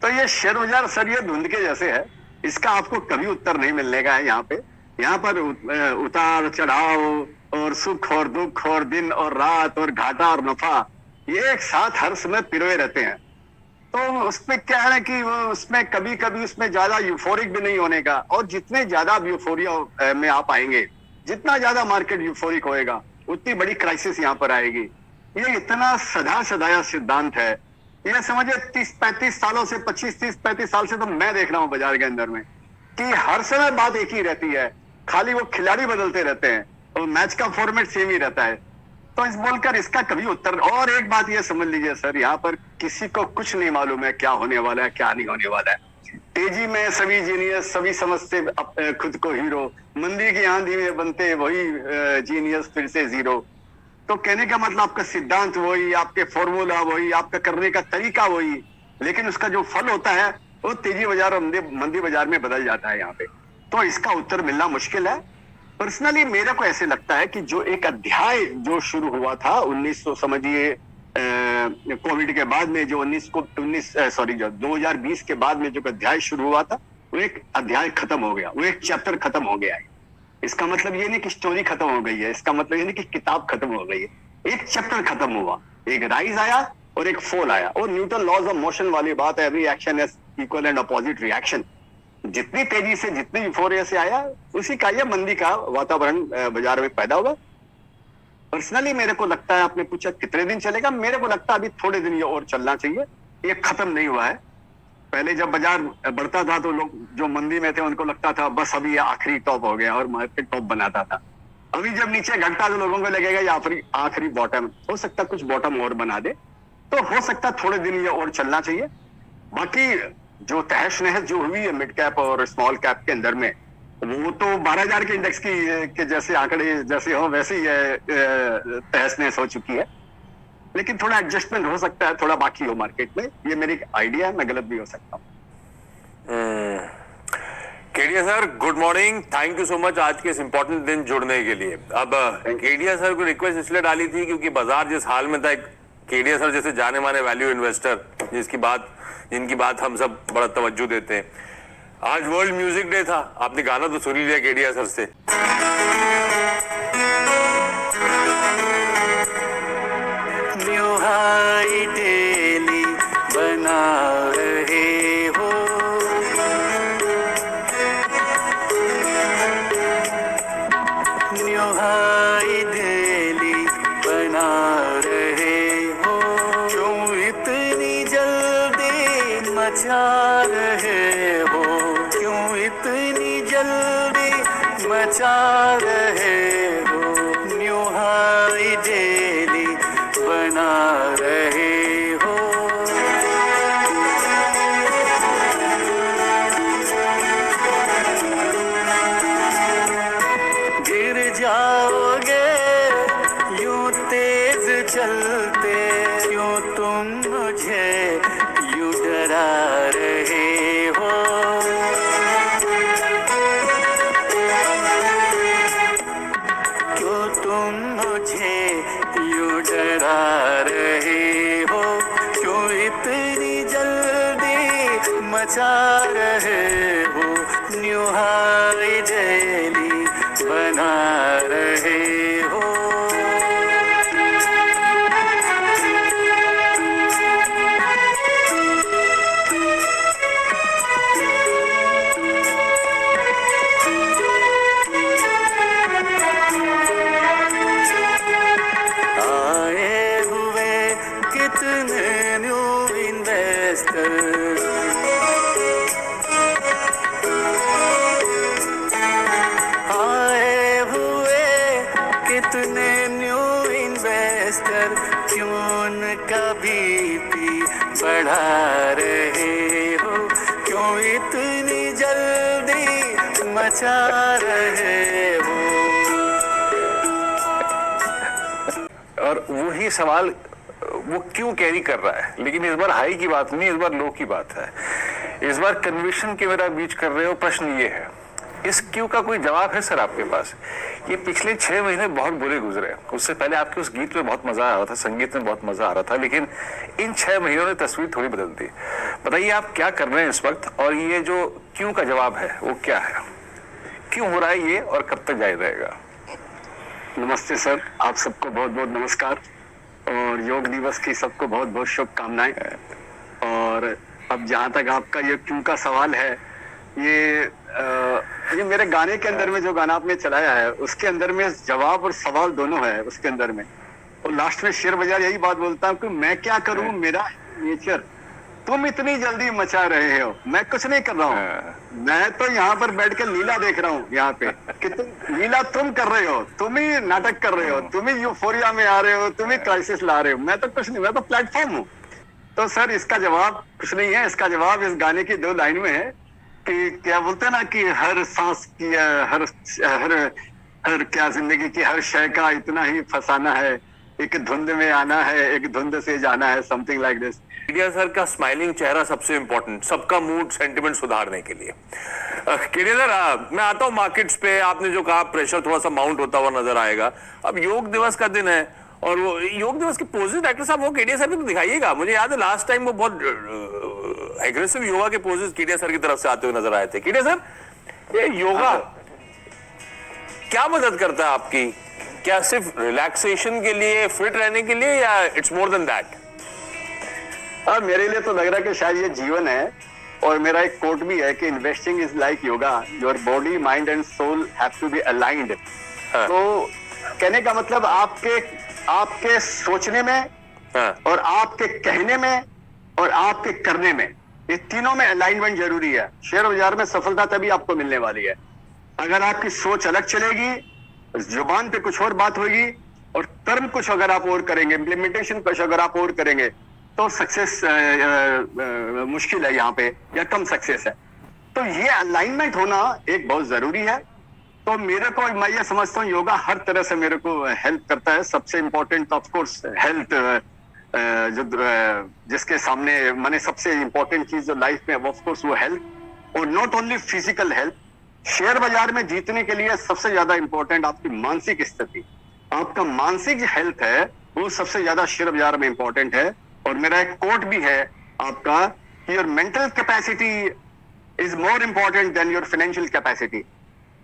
तो ये शेयर बाजार सर ये धुंध के जैसे है, इसका आपको कभी उत्तर नहीं मिलने का है। यहाँ पे यहाँ पर उतार चढ़ाव और सुख और दुख और दिन और रात और घाटा और नफा ये एक साथ हर समय पिरोए रहते हैं। तो उसमें क्या है कि वो उसमें कभी कभी उसमें ज्यादा यूफोरिक भी नहीं होने का, और जितने ज्यादा यूफोरिया में आप आएंगे, जितना ज्यादा मार्केट यूफोरिक होएगा उतनी बड़ी क्राइसिस यहाँ पर आएगी। ये इतना सदा सदाया सिद्धांत है। ये समझिए 30-35 सालों से 25-30-35 साल से तो मैं देख रहा हूँ बाजार के अंदर में कि हर समय बात एक ही रहती है, खाली वो खिलाड़ी बदलते रहते हैं और मैच का फॉर्मेट सेम ही रहता है। तो इस बोलकर इसका कभी उत्तर। और एक बात ये समझ लीजिए सर, यहाँ पर किसी को कुछ नहीं मालूम है क्या होने वाला है क्या नहीं होने वाला है। तेजी में सभी जीनियस, सभी समझते खुद को हीरो, मंदी की आंधी में बनते वही जीनियस फिर से जीरो। तो कहने का मतलब आपका सिद्धांत वही, आपके फॉर्मूला वही, आपका करने का तरीका वही, लेकिन उसका जो फल होता है वो तेजी बाजार और मंदी बाजार में बदल जाता है यहाँ पे। तो इसका उत्तर मिलना मुश्किल है। पर्सनली मेरे को ऐसे लगता है कि जो एक अध्याय जो शुरू हुआ था 1900 समझिए कोविड के बाद में, जो 2020 के बाद में जो अध्याय शुरू हुआ था वो एक अध्याय खत्म हो गया, वो एक चैप्टर खत्म हो गया है। इसका मतलब ये नहीं कि स्टोरी खत्म हो गई है, इसका मतलब ये नहीं कि किताब खत्म हो गई है, एक चैप्टर खत्म हुआ, एक राइज आया और एक फॉल आया। और न्यूटन लॉज ऑफ मोशन वाली बात है, every action is equal and opposite reaction. जितनी तेजी से, जितनी यूफोरिया से आया, उसी का ये मंदी का वातावरण बाजार में पैदा हुआ। पर्सनली मेरे को लगता है, आपने पूछा कितने दिन चलेगा, मेरे को लगता है अभी थोड़े दिन ये और चलना चाहिए, ये खत्म नहीं हुआ है। पहले जब बाजार बढ़ता था तो लोग जो मंदी में थे उनको लगता था बस अभी ये आखिरी टॉप हो गया और मार्केट टॉप बनाता था। अभी जब नीचे घटता तो लोगों को लगेगा ये आखिरी बॉटम, हो सकता कुछ बॉटम और बना दे, तो हो सकता थोड़े दिन ये और चलना चाहिए। बाकी जो तहस नहस जो हुई है मिड कैप और स्मॉल कैप के अंदर में, वो तो 12,000 के इंडेक्स के जैसे आंकड़े जैसे हो वैसे ही तहस नहस हो चुकी है। लेकिन थोड़ा एडजस्टमेंट हो सकता है, थोड़ा बाकी हो मार्केट में, ये मेरी आइडिया है, मैं गलत भी हो सकता हूँ। Kedia sir good morning, thank you so much आज के इस इंपॉर्टेंट दिन जुड़ने के लिए। अब केडिया सर को रिक्वेस्ट इसलिए डाली थी क्योंकि बाजार जिस हाल में था, केडिया सर जैसे जाने माने वैल्यू इन्वेस्टर जिनकी बात हम सब बड़ा तवज्जो देते हैं, आज वर्ल्ड म्यूजिक डे था, आपने गाना तो सुन ही लिया केडिया सर से। न्यू हाई डेली बना रहे हो, न्यू हाई डेली बना रहे हो, क्यों इतनी जल्दी मचा रहे हो, क्यों इतनी जल्दी मचा रहे हो, न्यू हाई डेली बना रहे हो। गिर जाओगे यूं तेज चलते, क्यों तुम मुझे यूं डरा रहे हो, क्यों तुम मुझे यूं डरा रहे हो, क्यों इतनी जल्दी मचा रहे हो, न्यू हाई डेली बना रहे हो। आए हुए कितने न्यू इन्वेस्टर, आए हुए कितने न्यू इन्वेस्टर, क्यों उनका बीपी बढ़ा रहे हो, क्यों इतनी जल्दी मचा रहे हो। और वही सवाल वो क्यों कैरी कर रहा है, लेकिन इस बार हाई की बात नहीं, इस बार लो की बात है। इस बार कन्विक्शन के मेरा बीच कर रहे हो, प्रश्न ये है इस क्यों का कोई जवाब है सर आपके पास? ये पिछले 6 महीने बहुत बुरे गुजरे। उससे पहले आपके उस गीत में बहुत मजा आ रहा था, संगीत में बहुत मजा आ रहा था, लेकिन इन 6 महीनों ने तस्वीर थोड़ी बदल दी। बताइए आप क्या कर रहे हैं इस वक्त, और ये जो क्यों का जवाब है वो क्या है? क्यों हो रहा है ये, और कब तक जारी रहेगा? नमस्ते सर, आप सबको बहुत बहुत नमस्कार, और योग दिवस की सबको बहुत बहुत शुभकामनाएं। और अब जहां तक आपका ये क्यों का सवाल है, ये मेरे गाने के अंदर में जो गाना आपने चलाया है उसके अंदर में जवाब और सवाल दोनों है उसके अंदर में। और लास्ट में शेर बाजार यही बात बोलता हूँ कि मैं क्या करूं, मेरा नेचर, तुम इतनी जल्दी मचा रहे हो, मैं कुछ नहीं कर रहा हूँ। मैं तो यहाँ पर बैठ के लीला देख रहा हूँ यहाँ पे कि तुम लीला तुम कर रहे हो, तुम ही नाटक कर रहे हो, तुम ही यूफोरिया में आ रहे हो, तुम ही क्राइसिस ला रहे हो। मैं तो कुछ नहीं, मैं तो प्लेटफॉर्म हूँ। तो सर इसका जवाब कुछ नहीं है, इसका जवाब इस गाने की 2 लाइन में है कि क्या बोलते हैं ना कि हर सांस की हर हर हर क्या जिंदगी की हर शय का इतना ही फसाना है, एक धुंध में आना है, एक धुंध से जाना है, something like this. Kedia sir का स्माइलिंग चेहरा सबसे इंपॉर्टेंट, सबका मूड सेंटिमेंट सुधारने के लिए। केडिया सर, मैं आता हूँ मार्केट्स पे, आपने जो कहा प्रेशर थोड़ा सा माउंट होता हुआ नजर आएगा। अब योग दिवस का दिन है, और वो योग दिवस के पोजेस डॉक्टर साहब वो केडिया सर भी तो दिखाइएगा। मुझे याद है लास्ट टाइम वो बहुत एग्रेसिव योगा के पोजेस केडिया सर की तरफ से आते हुए नजर आए थे। केडिया सर, ये योगा क्या मदद करता है आपकी? क्या सिर्फ रिलैक्सेशन के लिए, फिट रहने के लिए, या इट्स मोर देन दैट? मेरे लिए तो लग रहा है कि शायद ये जीवन है। और मेरा एक कोट भी है कि investing is like yoga, your body mind and soul have to be aligned. तो कहने का मतलब आपके सोचने में, और आपके कहने में, और आपके करने में, ये तीनों में अलाइनमेंट जरूरी है। शेयर बाजार में सफलता तभी आपको मिलने वाली है अगर आपकी सोच अलग चलेगी, जुबान पे कुछ और बात होगी, और कर्म कुछ अगर आप और करेंगे, इम्प्लीमेंटेशन कुछ अगर आप और करेंगे, तो सक्सेस मुश्किल है यहाँ पे, या कम सक्सेस है। तो ये अलाइनमेंट होना एक बहुत जरूरी है। तो मेरे को, मैं ये समझता हूँ योगा हर तरह से मेरे को हेल्प करता है। सबसे इम्पोर्टेंट ऑफ कोर्स हेल्थ, जो जिसके सामने माने सबसे इम्पोर्टेंट चीज जो लाइफ में ऑफ कोर्स वो हेल्थ, और not only physical health. Share बाजार में जीतने के लिए सबसे ज्यादा इंपॉर्टेंट आपकी मानसिक स्थिति, आपका मानसिक जो हेल्थ है वो सबसे ज्यादा शेयर बाजार में इंपॉर्टेंट है। और मेरा एक कोट भी है आपका कि your mental capacity is more important than your financial capacity.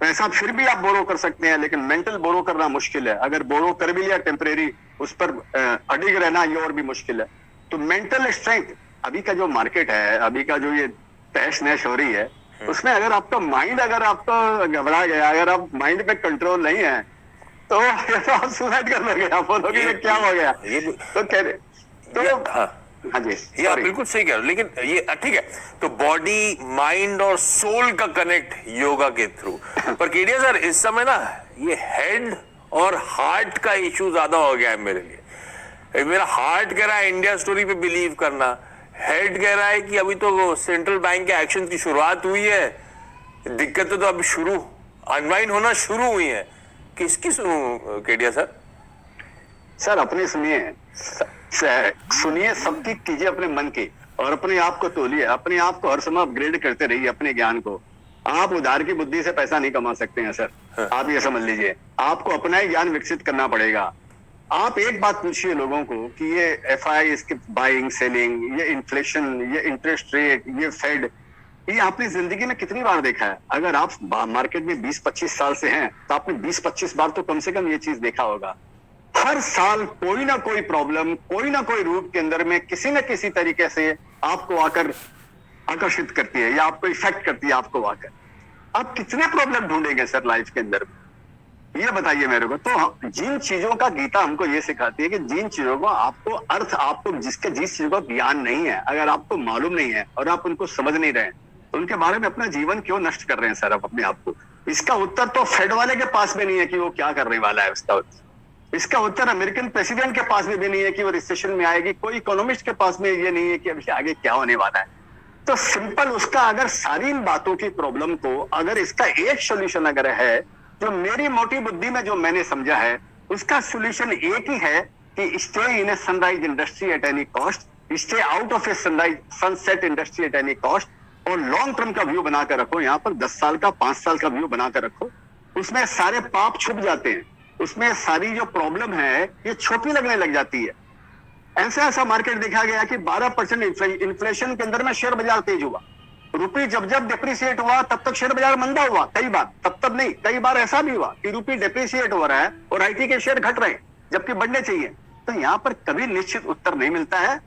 पैसा फिर भी आप बोरो कर सकते हैं, लेकिन मेंटल बोरो करना मुश्किल है। अगर बोरो कर भी लिया टेम्परेरी, उस पर अडिग रहना ये और भी मुश्किल है। तो मेंटल स्ट्रेंथ, अभी का जो मार्केट है, अभी का जो ये तहस नहस हो रही है, उसमें अगर आपका माइंड, अगर आपका घबरा गया, अगर आप माइंड पे कंट्रोल नहीं है, तो आप सुसाइड कर लोगे। आप बोलोगे ये क्या हो गया, तो कह रहे तो हाँ जी, ये आप बिल्कुल सही कह रहे हो। लेकिन ये ठीक है, तो बॉडी, माइंड और सोल का कनेक्ट योगा के थ्रू। पर केडिया सर, इस समय ना ये हेड और हार्ट का इश्यू ज्यादा हो गया है मेरे लिए। मेरा हार्ट कह रहा है इंडिया स्टोरी पे बिलीव करना, हेड कह रहा है कि अभी तो सेंट्रल बैंक के एक्शन की शुरुआत हुई है, दिक्कतें तो अभी शुरू अनवाइंड होना शुरू हुई है। किसकी सुनूं केडिया सर? सर अपनी सुनिए, सबकी कीजिए अपने मन की, और अपने आप को तोलिए, अपने आप को हर समय अपग्रेड करते रहिए अपने ज्ञान को। आप उधार की बुद्धि से पैसा नहीं कमा सकते हैं सर। आप ये समझ लीजिए, आपको अपना ही ज्ञान विकसित करना पड़ेगा। आप एक बात पूछिए लोगों को कि ये एफआई, इसके बाइंग सेलिंग, ये इन्फ्लेशन, ये इंटरेस्ट रेट, ये फेड, ये आपने जिंदगी में कितनी बार देखा है? अगर आप मार्केट में 20-25 साल से हैं तो आपने 20-25 बार तो कम से कम ये चीज देखा होगा। हर साल कोई ना कोई प्रॉब्लम, कोई ना कोई रूप के अंदर में किसी न किसी तरीके से आपको आकर आकर्षित करती है, या आपको इफेक्ट करती है आपको आकर। आप कितने प्रॉब्लम ढूंढेंगे सर लाइफ के अंदर? ये बताइए मेरे को। तो जिन चीजों का गीता हमको ये सिखाती है कि जिन चीजों को आपको अर्थ, आपको जिस चीज का ज्ञान नहीं है, अगर आपको मालूम नहीं है और आप उनको समझ नहीं रहे, तो उनके बारे में अपना जीवन क्यों नष्ट कर रहे हैं सर आप अपने आप को? इसका उत्तर तो फेड वाले के पास भी नहीं है कि वो क्या करने वाला है उसका उत्तर। इसका उत्तर अमेरिकन प्रेसिडेंट के पास भी नहीं है कि वो रिसेशन में आएगी। कोई इकोनॉमिस्ट के पास में ये नहीं है कि अभी आगे क्या होने वाला है। तो सिंपल उसका, अगर सारी इन बातों की प्रॉब्लम को, अगर इसका एक सोल्यूशन अगर है, जो मेरी मोटी बुद्धि में जो मैंने समझा है, उसका सोल्यूशन एक ही है कि stay in A sunrise industry at any cost, stay out of A sunset industry at any cost, और लॉन्ग टर्म का व्यू बनाकर रखो, यहाँ पर 10 साल का 5 साल का व्यू बनाकर रखो, उसमें सारे पाप छुप जाते हैं, उसमें सारी जो प्रॉब्लम है ये छोटी लगने लग जाती है। ऐसा मार्केट देखा गया कि 12% इन्फ्लेशन के अंदर में शेयर बाजार तेज हुआ, रुपये जब जब डिप्रिशिएट हुआ तब तक शेयर बाजार मंदा हुआ, कई बार, तब नहीं, कई बार ऐसा भी हुआ कि रुपये डिप्रिशिएट हो रहा है और आईटी के शेयर घट रहे हैं जबकि बढ़ने चाहिए। तो यहाँ पर कभी निश्चित उत्तर नहीं मिलता है।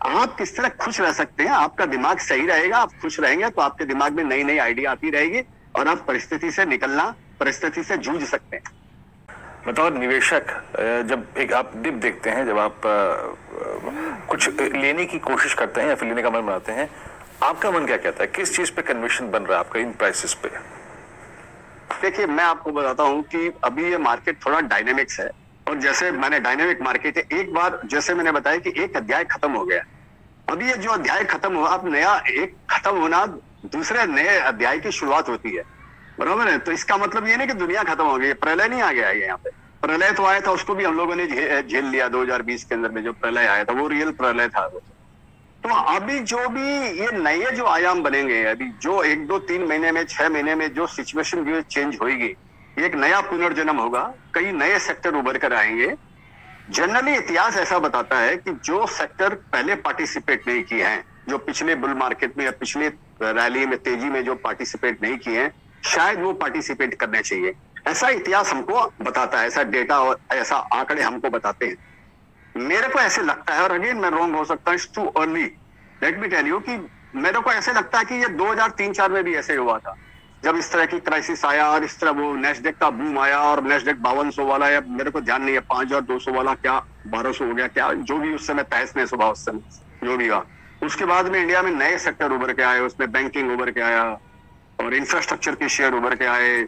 आप किस तरह खुश रह सकते हैं, आपका दिमाग सही रहेगा, आप खुश रहेंगे तो आपके दिमाग में नई नई आइडिया आती रहेगी और आप परिस्थिति से निकलना, परिस्थिति से जूझ सकते हैं। बताओ निवेशक, जब एक आप डिप देखते हैं, जब आप कुछ लेने की कोशिश करते हैं या फिर लेने का मन बनाते हैं, आपका मन क्या कहता है, किस चीज पे कन्विक्शन बन रहा है आपका इन प्राइसेस पे? देखिए मैं आपको बताता हूं कि अभी ये मार्केट थोड़ा डायनेमिक्स है, और जैसे मैंने डायनेमिक मार्केट है, एक बार जैसे मैंने बताया कि एक अध्याय खत्म हो गया, अभी ये जो अध्याय खत्म हुआ, अब नया एक खत्म होना दूसरे नए अध्याय की शुरुआत होती है, बराबर है। तो इसका मतलब ये नहीं कि दुनिया खत्म हो गई, प्रलय नहीं आ गया है यहाँ पे। प्रलय तो आया था, उसको भी हम लोगों ने झेल लिया 2020 के अंदर में, जो प्रलय आया था वो रियल प्रलय था वो। तो अभी जो भी ये नए जो आयाम बनेंगे, अभी जो 1, 2, 3 महीने में, 6 महीने में जो सिचुएशन जो चेंज होगी, एक नया पुनर्जन्म होगा, कई नए सेक्टर उभर कर आएंगे। जनरली इतिहास ऐसा बताता है कि जो सेक्टर पहले पार्टिसिपेट नहीं किए हैं, जो पिछले बुल मार्केट में या पिछले रैली में, तेजी में जो पार्टिसिपेट नहीं किए हैं, शायद वो पार्टिसिपेट करने चाहिए। ऐसा इतिहास हमको बताता है, ऐसा डेटा और ऐसा आंकड़े हमको बताते हैं। मेरे को ऐसे लगता है, और अगेन मैं रॉन्ग हो सकता हूँ, it's too early, let me tell you, कि मेरे को ऐसे लगता है कि ये 2003-4 में भी ऐसे हुआ था, जब इस तरह की क्राइसिस आया और इस तरह वो नेस्डेक का बूम आया, और नेस्डेक 5200 वाला, या मेरे को ध्यान नहीं है 5200 वाला क्या 1200 हो गया क्या, जो भी उस समय तहस नहस हुआ, उस समय जो भी हुआ। उसके बाद में इंडिया में नए सेक्टर उभर के आए, उसमें बैंकिंग उभर के आया और इंफ्रास्ट्रक्चर के शेयर उभर के आए।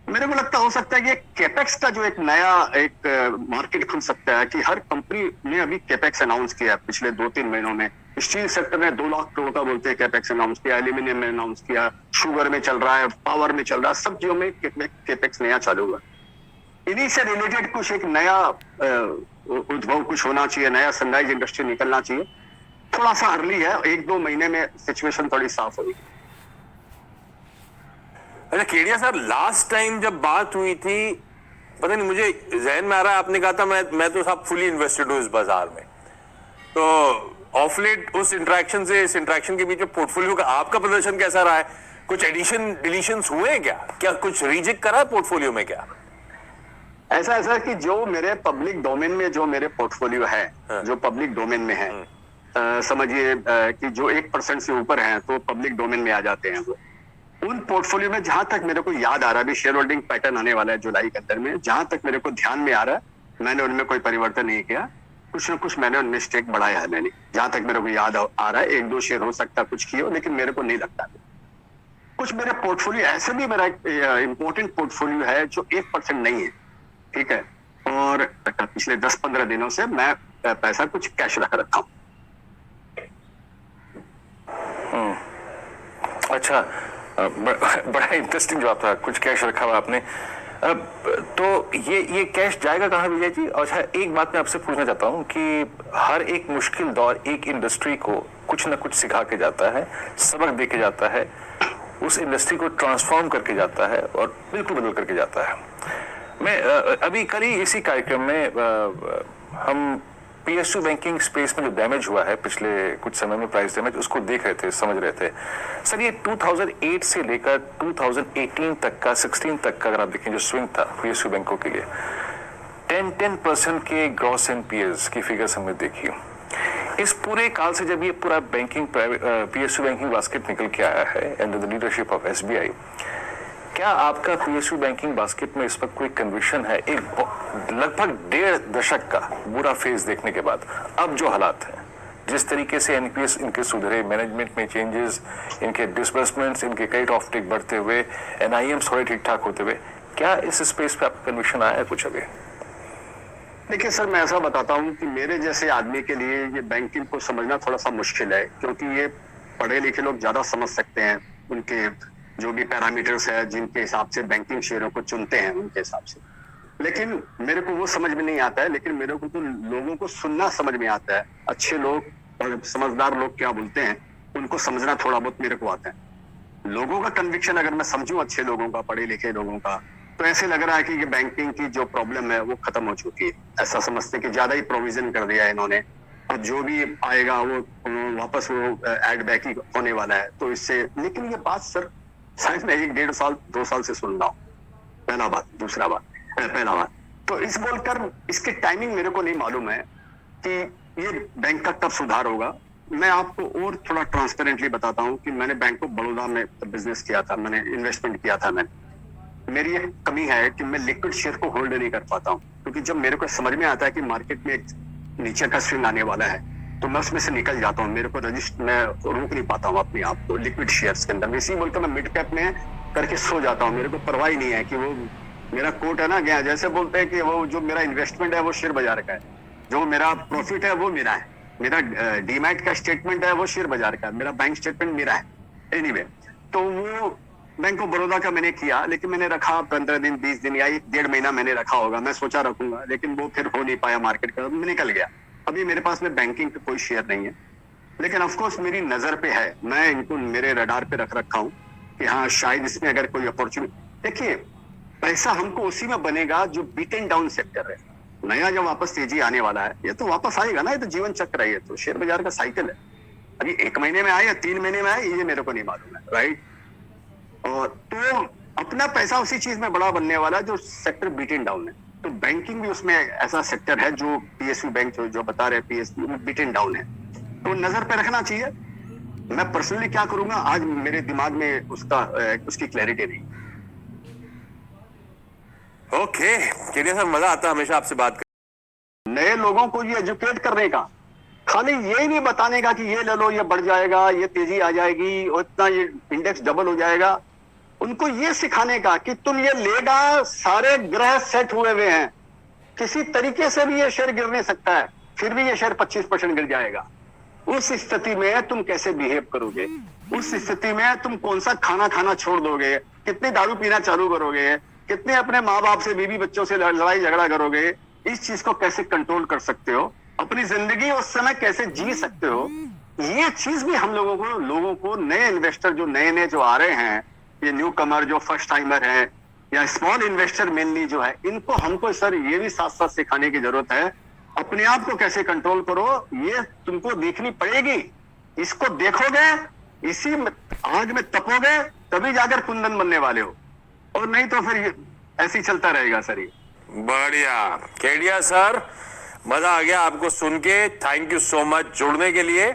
मेरे को लगता हो सकता है कि कैपेक्स का जो एक नया एक मार्केट खुल सकता है, कि हर कंपनी ने अभी कैपेक्स अनाउंस किया पिछले 2-3 महीनों में। स्टील सेक्टर ने 2 लाख करोड़ का बोलते हैं कैपेक्स अनाउंस किया, एल्यूमिनियम में अनाउंस किया, शुगर में चल रहा है, पावर में चल रहा है, सब चीजों में कैपेक्स नया चालू हुआ। इन्हीं से रिलेटेड कुछ एक नया उद्भव कुछ होना चाहिए, नया सनराइज इंडस्ट्री निकलना चाहिए। थोड़ा सा अर्ली है, 1-2 महीने में सिचुएशन थोड़ी साफ होगी। अच्छा केडिया सर, लास्ट टाइम जब बात हुई थी, पता नहीं मुझे जहन में आ रहा है, आपने कहा था मैं तो सब फुली इन्वेस्टेड हूँ इस बाजार में। तो ऑफ लेट उस इंटरेक्शन से इस इंटरेक्शन के बीच में पोर्टफोलियो का आपका प्रदर्शन कैसा रहा है? कुछ एडिशन डिलीशंस हुए हैं क्या कुछ रिजेक्ट करा है पोर्टफोलियो में क्या? ऐसा कि जो मेरे पब्लिक डोमेन में जो मेरे पोर्टफोलियो है, जो पब्लिक डोमेन में है, समझिए कि जो 1% से ऊपर है तो पब्लिक डोमेन में आ जाते हैं वो। उन पोर्टफोलियो में जहां तक मेरे को याद आ रहा है, अभी शेयर होल्डिंग पैटर्न आने वाला है जुलाई के अंदर में, जहां तक मेरे को ध्यान में आ रहा है, मैंने उनमें कोई परिवर्तन नहीं किया। कुछ ना कुछ मैंने उनमें स्टेक बढ़ाया है मैंने, जहां तक मेरे को याद आ रहा है। 1-2 शेयर हो सकता है कुछ किए हो, लेकिन मेरे को नहीं लगता। कुछ मेरे पोर्टफोलियो ऐसे भी, मेरा इंपॉर्टेंट पोर्टफोलियो है जो 1% नहीं है, ठीक है, और पिछले 10-15 दिनों से मैं पैसा कुछ कैश रखा हूँ। अच्छा, बड़ा इंटरेस्टिंग जवाब था, कुछ कैश रखा हुआ आपने। तो ये कैश जाएगा कहाँ विजय जी? और अच्छा, एक बात मैं आपसे पूछना चाहता हूँ कि हर एक मुश्किल दौर एक इंडस्ट्री को कुछ ना कुछ सिखा के जाता है, सबक दे के जाता है, उस इंडस्ट्री को ट्रांसफॉर्म करके जाता है और बिल्कुल बदल करके जाता है। मैं अभी कल ही इसी कार्यक्रम में हम PSU बैंकिंग स्पेस में जो डैमेज हुआ है पिछले कुछ समय में, प्राइस डैमेज, उसको देख रहे थे, समझ रहे थे। सर ये 2008 से लेकर 2018 तक का, 16 तक का अगर आप देखें जो स्विंग था PSU बैंकों के लिए, 10% के ग्रॉस NPAs की फिगर्स हमने देखी। इस पूरे काल से जब ये पूरा बैंकिंग PSU बैंकिंग बास्केट निकल के आया है under the leadership of SBI, क्या आपका PSU बैंकिंग बास्केट में इस वक्त कोई कन्विक्शन है, एक लगभग 1.5 दशक का बुरा फेज देखने के बाद, अब जो हालात हैं, जिस तरीके से NPS इनके सुधरे, मैनेजमेंट में चेंजेस, इनके डिसबर्समेंट्स, इनके क्रेडिट ऑफटेक बढ़ते हुए, NIMs थोड़े ठीक ठाक होते हुए, क्या इस स्पेस पे आपका कन्विक्शन आया है कुछ अभी? देखिए सर, मैं ऐसा बताता हूँ कि मेरे जैसे आदमी के लिए ये बैंकिंग को समझना थोड़ा सा मुश्किल है, क्योंकि ये पढ़े लिखे लोग ज्यादा समझ सकते हैं, उनके जो भी पैरामीटर्स है, जिनके हिसाब से बैंकिंग शेयरों को चुनते हैं उनके हिसाब से। लेकिन मेरे को वो समझ में नहीं आता है, लेकिन मेरे को तो लोगों को सुनना समझ में आता है। अच्छे लोग और समझदार लोग क्या बोलते हैं, उनको समझना थोड़ा बहुत मेरे को आता है। लोगों का कन्विक्शन अगर मैं समझूं, अच्छे लोगों का, पढ़े लिखे लोगों का, तो ऐसे लग रहा है कि ये बैंकिंग की जो प्रॉब्लम है वो खत्म हो चुकी है। ऐसा समझते कि ज्यादा ही प्रोविजन कर दिया है इन्होंने, और जो भी आएगा वो वापस वो एड बैक ही होने वाला है। तो इससे, लेकिन ये बात सर शायद मैं 1-1.5 साल 2 साल से सुन रहा हूँ। पहला बात। दूसरा बात, पहला बात तो इस बोलकर इसके टाइमिंग मेरे को नहीं मालूम है कि ये बैंक का कब सुधार होगा। मैं आपको और थोड़ा ट्रांसपेरेंटली बताता हूँ कि मैंने बैंक ऑफ बड़ौदा में बिजनेस किया था, मैंने इन्वेस्टमेंट किया था। मेरी एक कमी है कि मैं लिक्विड शेयर को होल्ड नहीं कर पाता हूँ, क्योंकि जब मेरे को समझ में आता है कि मार्केट में एक नीचे का स्विंग आने वाला है तो मैं उसमें से निकल जाता हूँ। मेरे को रजिस्टर, मैं रोक नहीं पाता हूँ अपने आप को लिक्विड शेयर्स के अंदर। इसी बोलकर मैं मिड कैप में करके सो जाता हूँ। मेरे को परवाह ही नहीं है कि वो मेरा कोट है ना, गया जैसे बोलते हैं कि वो जो मेरा इन्वेस्टमेंट है वो शेयर बाजार का है, जो मेरा प्रॉफिट है वो मेरा है, मेरा डीमैट का स्टेटमेंट है वो शेयर बाजार का है, मेरा बैंक स्टेटमेंट मेरा है। एनीवे, तो वो बैंक ऑफ बड़ौदा का मैंने किया, लेकिन मैंने रखा 15 दिन 20 दिन या 1-1.5 महीना मैंने रखा होगा। मैं सोचा रखूंगा, लेकिन वो फिर हो नहीं पाया, मार्केट का निकल गया। अभी मेरे पास में बैंकिंग का कोई शेयर नहीं है, लेकिन ऑफ कोर्स मेरी नजर पे है, मैं इनको मेरे रडार पे रख रखा हूँ कि हाँ शायद इसमें अगर कोई अपॉर्चुनिटी। देखिए, पैसा हमको उसी में बनेगा जो बीटन डाउन सेक्टर है। नया जब वापस तेजी आने वाला है, ये तो वापस आएगा ना, ये तो जीवन चक्र है, ये तो शेयर बाजार का साइकिल है। अभी 1 महीने में आए या 3 महीने में आए ये मेरे को नहीं मालूम है, राइट। और तो अपना पैसा उसी चीज में बड़ा बनने वाला जो सेक्टर बीटन डाउन है। तो बैंकिंग भी उसमें ऐसा सेक्टर है जो पीएसयू बैंक जो बता रहे पीएसयू बीटन डाउन है, तो नजर पे रखना चाहिए। मैं पर्सनली क्या करूंगा आज मेरे दिमाग में उसकी क्लैरिटी नहीं। ओके केडिया सर, मजा आता है हमेशा आपसे बात कर। नए लोगों को ये एजुकेट करने का, खाली ये नहीं बताने का कि ये ले लो, ये बढ़ जाएगा, ये तेजी आ जाएगी और इतना ये इंडेक्स डबल हो जाएगा। उनको ये सिखाने का कि तुम ये लेगा, सारे ग्रह सेट हुए हुए हैं, किसी तरीके से भी ये शेयर गिर नहीं सकता है, फिर भी ये शेयर 25% गिर जाएगा। उस स्थिति में तुम कैसे बिहेव करोगे, उस स्थिति में तुम कौन सा खाना खाना छोड़ दोगे, कितनी दारू पीना चालू करोगे, कितने अपने माँ बाप से, बीवी बच्चों से लड़ाई झगड़ा करोगे, इस चीज को कैसे कंट्रोल कर सकते हो, अपनी जिंदगी उस समय कैसे जी सकते हो। ये चीज भी हम लोगों को नए इन्वेस्टर जो नए जो आ रहे हैं, ये न्यू कमर जो फर्स्ट टाइमर है या स्मॉल इन्वेस्टर मेनली जो है, इनको हमको सर ये भी साथ साथ सिखाने की जरूरत है। अपने आप को कैसे कंट्रोल करो, ये तुमको देखनी पड़ेगी। इसको देखोगे, इसी आग में तपोगे, तभी जाकर कुंदन बनने वाले हो, और नहीं तो फिर ऐसे ही चलता रहेगा सर। ये बढ़िया केडिया सर, मजा आ गया आपको सुन के। थैंक यू सो मच जुड़ने के लिए।